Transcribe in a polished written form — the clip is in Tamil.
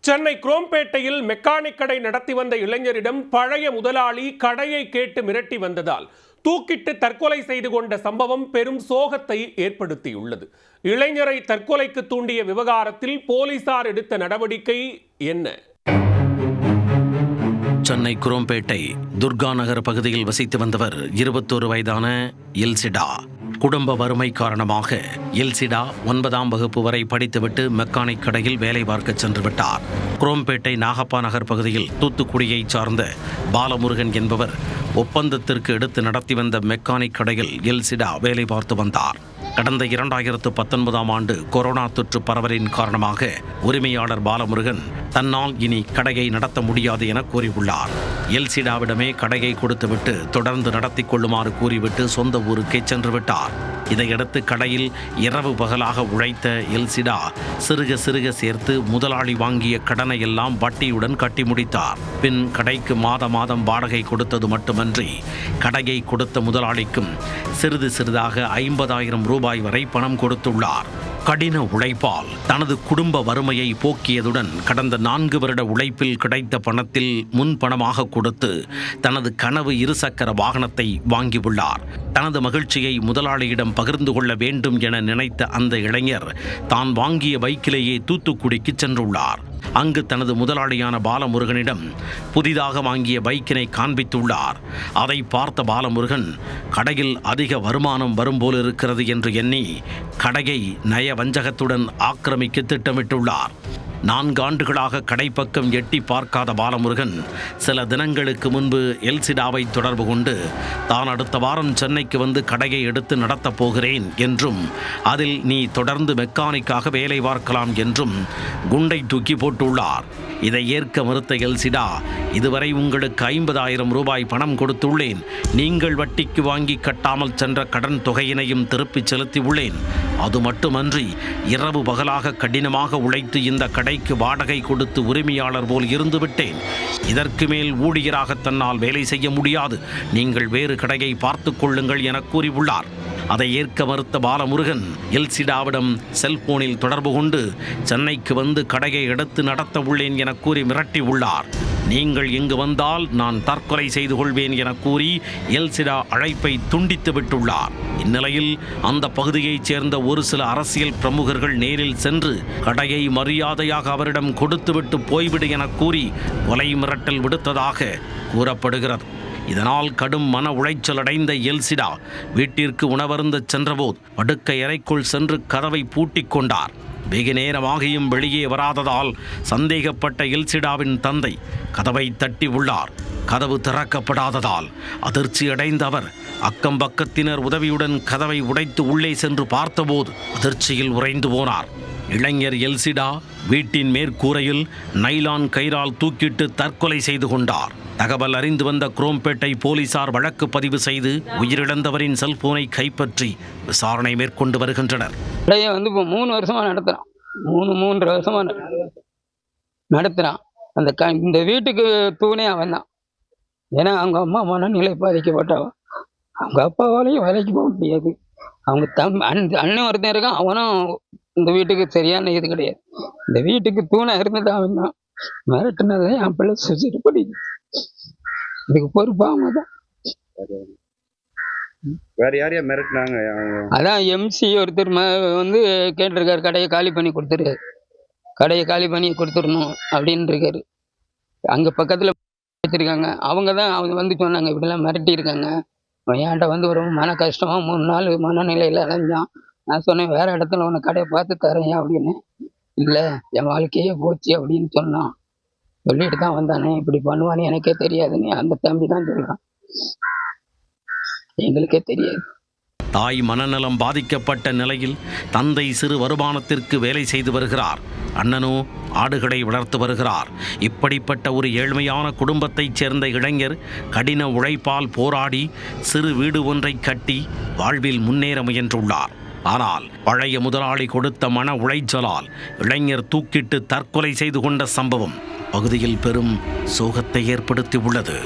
சென்னை குரோம்பேட்டையில் மெக்கானிக் கடை நடத்தி வந்த இளைஞரிடம் பழைய முதலாளி கடையை கேட்டு மிரட்டி வந்ததால் தூக்கிட்டு தற்கொலை செய்து கொண்ட சம்பவம் பெரும் சோகத்தை ஏற்படுத்தியுள்ளது. இளைஞரை தற்கொலைக்கு தூண்டிய விவகாரத்தில் போலீசார் எடுத்த நடவடிக்கை என்ன? சென்னை குரோம்பேட்டை துர்கா நகர் பகுதியில் வசித்து வந்தவர் 21 வயதான எல்சிடா. குடும்ப வறுமை காரணமாக எல்சிடா 9ஆம் வகுப்பு வரை படித்துவிட்டு மெக்கானிக் கடையில் வேலை பார்க்க சென்று விட்டார். குரோம்பேட்டை நாகப்பா நகர் பகுதியில் தூத்துக்குடியைச் சார்ந்த பாலமுருகன் என்பவர் ஒப்பந்தத்திற்கு எடுத்து நடத்தி வந்த மெக்கானிக் கடையில் எல்சிடா வேலை பார்த்து வந்தார். கடந்த 2019ஆம் ஆண்டு கொரோனா தொற்று பரவலின் காரணமாக உரிமையாளர் பாலமுருகன் தன்னால் இனி கடையை நடத்த முடியாது என கூறியுள்ளார். எல்சிடாவிடமே கடையை கொடுத்துவிட்டு தொடர்ந்து நடத்தி கொள்ளுமாறு கூறிவிட்டு சொந்த ஊருக்கே சென்று விட்டார். இதையடுத்து கடையில் இரவு பகலாக உழைத்த எல்சிடா சிறுக சிறுக சேர்த்து முதலாளி வாங்கிய கடனை எல்லாம் வட்டியுடன் கட்டி முடித்தார். பின் கடைக்கு மாதம் வாடகை கொடுத்தது மட்டுமன்றி கடையை கொடுத்த முதலாளிக்கும் சிறிது சிறிதாக 50,000 ரூபாய் வரை பணம் கொடுத்துள்ளார். கடின உழைப்பால் தனது குடும்ப வறுமையை போக்கியதுடன் கடந்த 4 வருட உழைப்பில் கிடைத்த பணத்தில் முன்பணமாக கொடுத்து தனது கனவு இருசக்கர வாகனத்தை வாங்கியுள்ளார். தனது மகிழ்ச்சியை முதலாளியிடம் பகிர்ந்து கொள்ள வேண்டும் என நினைத்த அந்த இளைஞர் தான் வாங்கிய பைக்கிலேயே தூத்துக்குடிக்கு சென்றுள்ளார். அங்கு தனது முதலாளியான பாலமுருகனிடம் புதிதாக வாங்கிய பைக்கினை காண்பித்துள்ளார். அதை பார்த்த பாலமுருகன் கடையில் அதிக வருமானம் வரும்போல் இருக்கிறது என்று எண்ணி கடையை நய வஞ்சகத்துடன் ஆக்கிரமிக்க திட்டமிட்டுள்ளார். 4 ஆண்டுகளாக கடைப்பக்கம் எட்டி பார்க்காத பாலமுருகன் சில தினங்களுக்கு முன்பு எல்சிடாவை தொடர்பு கொண்டு தான் அடுத்த வாரம் சென்னைக்கு வந்து கடையை எடுத்து நடத்தப் போகிறேன் என்றும் அதில் நீ தொடர்ந்து மெக்கானிக்காக வேலை பார்க்கலாம் என்றும் குண்டை தூக்கி போட்டுள்ளார். இதை ஏற்க மறுத்த எல்சிடா, இதுவரை உங்களுக்கு 50,000 ரூபாய் பணம் கொடுத்துள்ளேன், நீங்கள் வட்டிக்கு வாங்கி கட்டாமல் சென்ற கடன் தொகையினையும் திருப்பிச் செலுத்தியுள்ளேன். அது மட்டுமன்றி இரவு பகலாக கடினமாக உழைத்து இந்த கடைக்கு வாடகை கொடுத்து உரிமையாளர் போல் இருந்து விட்டேன். இதற்கு மேல் ஊழியராக தன்னால் வேலை செய்ய முடியாது, நீங்கள் வேறு கடையை பார்த்து கொள்ளுங்கள் என கூறியுள்ளார். அதை ஏற்க மறுத்த பாலமுருகன் எல்சிடாவிடம் செல்போனில் தொடர்பு கொண்டு சென்னைக்கு வந்து கடையை எடுத்து நடத்த உள்ளேன் என கூறி மிரட்டி உள்ளார். நீங்கள் இங்கு வந்தால் நான் தற்கொலை செய்து கொள்வேன் என கூறி எல்சிடா அழைப்பை துண்டித்து விட்டுள்ளார். இந்நிலையில் அந்த பகுதியைச் சேர்ந்த ஒரு சில அரசியல் பிரமுகர்கள் நேரில் சென்று கடையை மரியாதையாக அவரிடம் கொடுத்துவிட்டு போய்விடு என கூறி கொலை மிரட்டல் விடுத்ததாக கூறப்படுகிறது. இதனால் கடும் மன உளைச்சல் அடைந்த எல்சிடா வீட்டிற்கு உணவருந்த சென்றபோது படுக்கை அறைக்குள் சென்று கதவை பூட்டிக் கொண்டார். வெகு நேரமாகியும் வெளியே வராததால் சந்தேகப்பட்ட எல்சிடாவின் தந்தை கதவை தட்டி உள்ளார். கதவு திறக்கப்படாததால் அதிர்ச்சி அடைந்த அவர் அக்கம் பக்கத்தினர் உதவியுடன் கதவை உடைத்து உள்ளே சென்று பார்த்தபோது அதிர்ச்சியில் உறைந்து போனார். இளைஞர் எல்சிடா வீட்டின் மேற்கூரையில் நைலான் கயிறால் தூக்கிட்டு தற்கொலை செய்து கொண்டார். தகவல் அறிந்து வந்த குரோம்பேட்டை போலீசார் வழக்கு பதிவு செய்து உயிரிழந்தவரின் செல்போனை கைப்பற்றி விசாரணை மேற்கொண்டு வருகின்றனர். வந்து இப்போ 3 வருஷமா நடத்துகிறான், 3.5 வருஷமா நடத்துகிறான். இந்த வீட்டுக்கு தூணே அவன் தான். ஏன்னா அவங்க அம்மா மனநிலை பாதிக்கப்பட்டவன், அவங்க அப்பாவாலையும் வேலைக்கு போக முடியாது. அவங்க அண்ணன் ஒருத்தன் இருக்கான், அவனும் இந்த வீட்டுக்கு சரியான இது கிடையாது. இந்த வீட்டுக்கு தூணாக இருந்தது அவன் தான். மிரட்டினதை என் பிள்ளை சூசைட் பண்ணி இதுக்கு பொறுப்பாக தான். வேற யாரையா மிரட்டினாங்க? அதான் எம்சி ஒருத்தர் வந்து கேட்டிருக்காரு, கடையை காலி பண்ணி கொடுத்துரு, கடையை காலி பண்ணி கொடுத்துடணும் அப்படின்னு இருக்காரு. அங்கே பக்கத்தில் வச்சிருக்காங்க, அவங்க தான் அவங்க வந்து சொன்னாங்க இப்படிலாம் மிரட்டியிருக்காங்க. என்கிட்ட வந்து ஒரு மன கஷ்டமாக 3 நாள் மனநிலையில் அலைஞ்சான். நான் சொன்னேன் வேற இடத்துல உன்னை கடையை பார்த்து தரேன் அப்படின்னு. இல்லை என் வாழ்க்கையே போச்சு அப்படின்னு சொன்னான். சொல்லிட்டு தான் வந்தானே, இப்படி பண்ணுவானே எனக்கே தெரியாதுன்னு அந்த தம்பி தான் சொல்றான், எங்களுக்கே தெரியாது. தாய் மனநலம் பாதிக்கப்பட்ட நிலையில் தந்தை சிறு வருமானத்திற்கு வேலை செய்து வருகிறார். அண்ணனோ ஆடுகளை வளர்த்து வருகிறார். இப்படிப்பட்ட ஒரு ஏழ்மையான குடும்பத்தைச் சேர்ந்த இளைஞர் கடின உழைப்பால் போராடி சிறு வீடு ஒன்றை கட்டி வாழ்வில் முன்னேற முயன்றுள்ளார். ஆனால் பழைய முதலாளி கொடுத்த மன உளைச்சலால் இளைஞர் தூக்கிட்டு தற்கொலை செய்து கொண்ட சம்பவம் பகுதியில் பெரும் சோகத்தை ஏற்படுத்தி உள்ளது.